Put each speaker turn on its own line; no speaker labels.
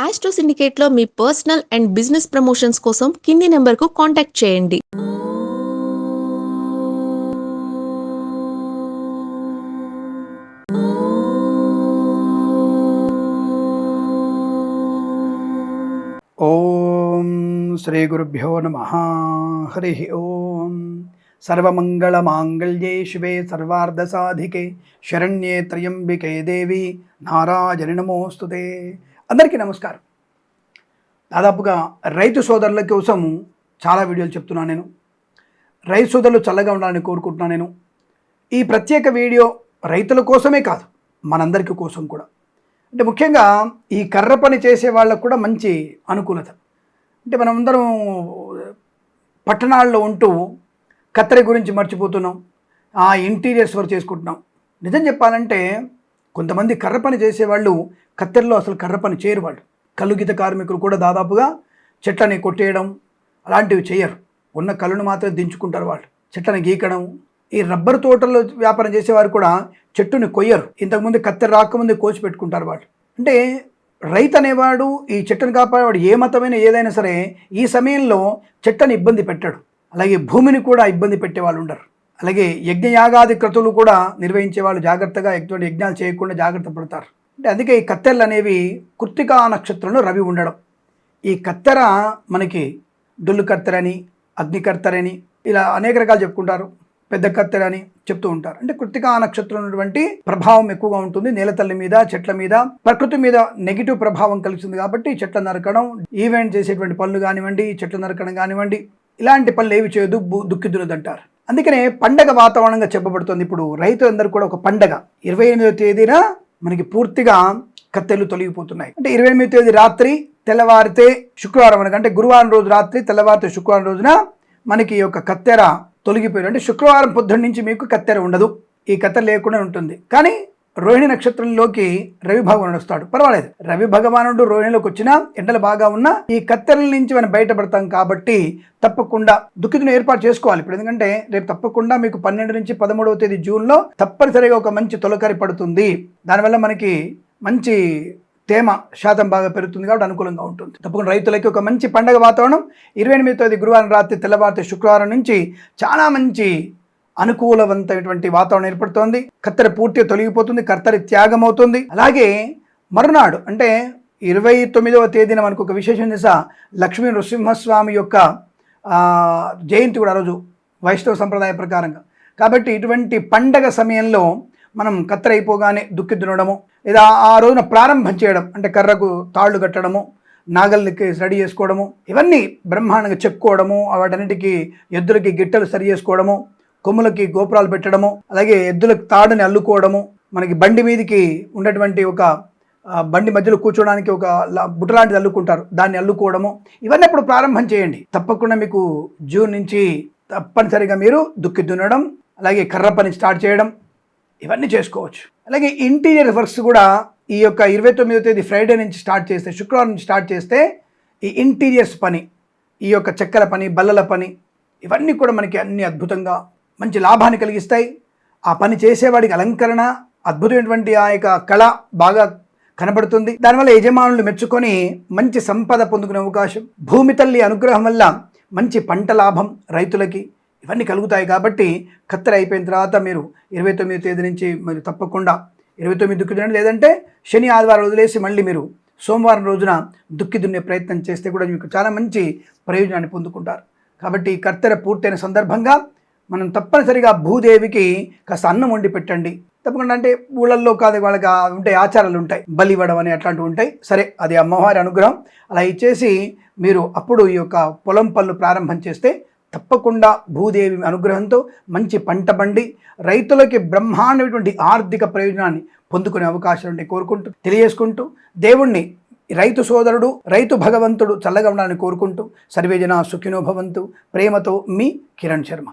Astro సిండికేట్లో మీ personal and business promotions కోసం కింది నెంబర్కు కాంటాక్ట్ చేయండి.
ఓం శ్రీ గురుభ్యో నమః. హరి ఓం. సర్వమంగళమాంగళ్యే శివే సర్వార్ధసాధికే శరణ్యే త్రయంబికే దేవి నారాయణి నమోస్తుతే. అందరికీ నమస్కారం. దాదాపుగా రైతు సోదరుల కోసం చాలా వీడియోలు చెప్తున్నాను నేను. రైతు సోదరులు చల్లగా ఉండాలని కోరుకుంటున్నాను నేను. ఈ ప్రత్యేక వీడియో రైతుల కోసమే కాదు, మనందరికీ కోసం కూడా. అంటే ముఖ్యంగా ఈ కర్ర పని చేసే వాళ్ళకు కూడా మంచి అనుకూలత. అంటే మనమందరం పట్టణాల్లో ఉంటూ కత్తెర గురించి మర్చిపోతున్నాం, ఆ ఇంటీరియర్స్ వర్క్ చేసుకుంటున్నాం. నిజం చెప్పాలంటే కొంతమంది కర్ర పని చేసేవాళ్ళు కత్తెరలో అసలు కర్ర పని చేయరు. వాళ్ళు కలుగిత కార్మికులు కూడా దాదాపుగా చెట్లని కొట్టేయడం అలాంటివి చేయరు. ఉన్న కళ్ళను మాత్రమే దించుకుంటారు. వాళ్ళు చెట్లని గీకడం, ఈ రబ్బర్ తోటల్లో వ్యాపారం చేసేవారు కూడా చెట్టుని కొయ్యరు. ఇంతకుముందు కత్తెర రాకముందే కోసి పెట్టుకుంటారు వాళ్ళు. అంటే రైతు అనేవాడు ఈ చెట్టును కాపాడేవాడు. ఏ మతమైన ఏదైనా సరే ఈ సమయంలో చెట్టుని ఇబ్బంది పెట్టాడు. అలాగే భూమిని కూడా ఇబ్బంది పెట్టేవాళ్ళు ఉండరు. అలాగే యజ్ఞయాగాది క్రతువులు కూడా నిర్వహించే వాళ్ళు జాగ్రత్తగా ఎటువంటి యజ్ఞాలు చేయకుండా జాగ్రత్త పడతారు. అంటే అందుకే ఈ కత్తెరలు అనేవి కృత్తికా నక్షత్రంలో రవి ఉండడం. ఈ కత్తెర మనకి దుల్లు కత్తెర అని, అగ్ని కత్తెర అని ఇలా అనేక రకాలు చెప్పుకుంటారు. పెద్ద కత్తెర అని చెప్తూ ఉంటారు. అంటే కృత్తికా నక్షత్రం ఉన్నటువంటి ప్రభావం ఎక్కువగా ఉంటుంది నేలతల్లి మీద, చెట్ల మీద, ప్రకృతి మీద నెగిటివ్ ప్రభావం కలిసింది. కాబట్టి చెట్ల నరకడం, ఈవెంట్ చేసేటువంటి పనులు కానివ్వండి, చెట్లు నరకడం కానివ్వండి, ఇలాంటి పనులు ఏవి చేయదు, దుఃఖిద్దునదంటారు. అందుకనే పండగ వాతావరణంగా చెప్పబడుతుంది. ఇప్పుడు రైతులందరూ కూడా ఒక పండగ 28వ తేదీన మనకి పూర్తిగా కత్తెలు తొలగిపోతున్నాయి. అంటే 28వ తేదీ రాత్రి తెల్లవారితే శుక్రవారం అనగా, అంటే గురువారం రోజు రాత్రి తెల్లవారితే శుక్రవారం రోజున మనకి ఈ యొక్క కత్తెర తొలగిపోయారు. అంటే శుక్రవారం పొద్దున్న నుంచి మీకు కత్తెర ఉండదు, ఈ కత్తెర లేకుండా ఉంటుంది. కానీ రోహిణి నక్షత్రంలోకి రవి భగవానుడు వస్తాడు. పర్వాలేదు, రవి భగవానుడు రోహిణిలోకి వచ్చినా ఎండలు బాగా ఉన్నా ఈ కత్తెరల నుంచి మనం బయటపడతాం. కాబట్టి తప్పకుండా దుఃఖితుని ఏర్పాటు చేసుకోవాలి ఇప్పుడు. ఎందుకంటే రేపు తప్పకుండా మీకు 12 నుంచి 13వ తేదీ జూన్లో తప్పనిసరిగా ఒక మంచి తొలకరి పడుతుంది. దానివల్ల మనకి మంచి తేమ శాతం బాగా పెరుగుతుంది కాబట్టి అనుకూలంగా ఉంటుంది. తప్పకుండా రైతులకి ఒక మంచి పండగ వాతావరణం. 28వ తేదీ గురువారం రాత్రి తెల్లవారితే శుక్రవారం నుంచి చాలా మంచి అనుకూలవంతమైనటువంటి వాతావరణం ఏర్పడుతోంది. కత్తెర పూర్తిగా తొలగిపోతుంది, కత్తెర త్యాగం అవుతుంది. అలాగే మరునాడు అంటే 29వ తేదీన మనకు ఒక విశేషం చేసా, లక్ష్మీ నృసింహస్వామి యొక్క జయంతి కూడా ఆ రోజు వైష్ణవ సంప్రదాయ ప్రకారంగా. కాబట్టి ఇటువంటి పండగ సమయంలో మనం కత్తెర అయిపోగానే దుక్కి దున్నడము, లేదా ఆ రోజున ప్రారంభం చేయడం, అంటే కర్రకు తాళ్ళు కట్టడము, నాగళ్ళకి రెడీ చేసుకోవడము, ఇవన్నీ బ్రహ్మాండంగా చెప్పుకోవడము, వాటన్నిటికీ ఎద్దులకి గిట్టలు సరి చేసుకోవడము, కొమ్ములకి గోపురాలు పెట్టడము, అలాగే ఎద్దులకు తాడుని అల్లుకోవడము, మనకి బండి మీదకి ఉన్నటువంటి ఒక బండి మధ్యలో కూర్చోడానికి ఒక బుట్టలాంటిది అల్లుకుంటారు, దాన్ని అల్లుకోవడము, ఇవన్నీ అప్పుడు ప్రారంభం చేయండి. తప్పకుండా మీకు జూన్ నుంచి తప్పనిసరిగా మీరు దుక్కి దున్నడం, అలాగే కర్ర పని స్టార్ట్ చేయడం, ఇవన్నీ చేసుకోవచ్చు. అలాగే ఇంటీరియర్ వర్క్స్ కూడా ఈ యొక్క 29వ తేదీ ఫ్రైడే నుంచి స్టార్ట్ చేస్తే, శుక్రవారం నుంచి స్టార్ట్ చేస్తే ఈ ఇంటీరియర్స్ పని, ఈ యొక్క చెక్కల పని, బల్లల పని, ఇవన్నీ కూడా మనకి అన్ని అద్భుతంగా మంచి లాభాన్ని కలిగిస్తాయి. ఆ పని చేసేవాడికి అలంకరణ, అద్భుతమైనటువంటి ఆ యొక్క కళ బాగా కనబడుతుంది. దానివల్ల యజమానులు మెచ్చుకొని మంచి సంపద పొందుకునే అవకాశం, భూమి తల్లి అనుగ్రహం వల్ల మంచి పంట లాభం రైతులకి ఇవన్నీ కలుగుతాయి. కాబట్టి కత్తెర అయిపోయిన తర్వాత మీరు 29వ తేదీ నుంచి మీరు తప్పకుండా 29 దుక్కి దున్నండి. లేదంటే శని ఆదివారం వదిలేసి మళ్ళీ మీరు సోమవారం రోజున దుక్కి దున్నే ప్రయత్నం చేస్తే కూడా మీకు చాలా మంచి ప్రయోజనాన్ని పొందుకుంటారు. కాబట్టి కత్తెర పూర్తయిన సందర్భంగా మనం తప్పనిసరిగా భూదేవికి కాస్త అన్నం వండి పెట్టండి. తప్పకుండా అంటే ఊళ్ళల్లో కాదు, వాళ్ళకి ఉంటాయి ఆచారాలు ఉంటాయి, బలి ఇవ్వడం అని అట్లాంటివి ఉంటాయి. సరే, అది అమ్మవారి అనుగ్రహం. అలా ఇచ్చేసి మీరు అప్పుడు ఈ యొక్క పొలం పనులు ప్రారంభం చేస్తే తప్పకుండా భూదేవి అనుగ్రహంతో మంచి పంట పండి రైతులకి బ్రహ్మాండమైనటువంటి ఆర్థిక ప్రయోజనాన్ని పొందుకునే అవకాశాలు ఉంటాయి కోరుకుంటూ, తెలియజేసుకుంటూ, దేవుణ్ణి రైతు సోదరుడు, రైతు భగవంతుడు చల్లగా ఉండాలని కోరుకుంటూ, సర్వేజన సుఖినో భవంతు. ప్రేమతో మీ కిరణ్ శర్మ.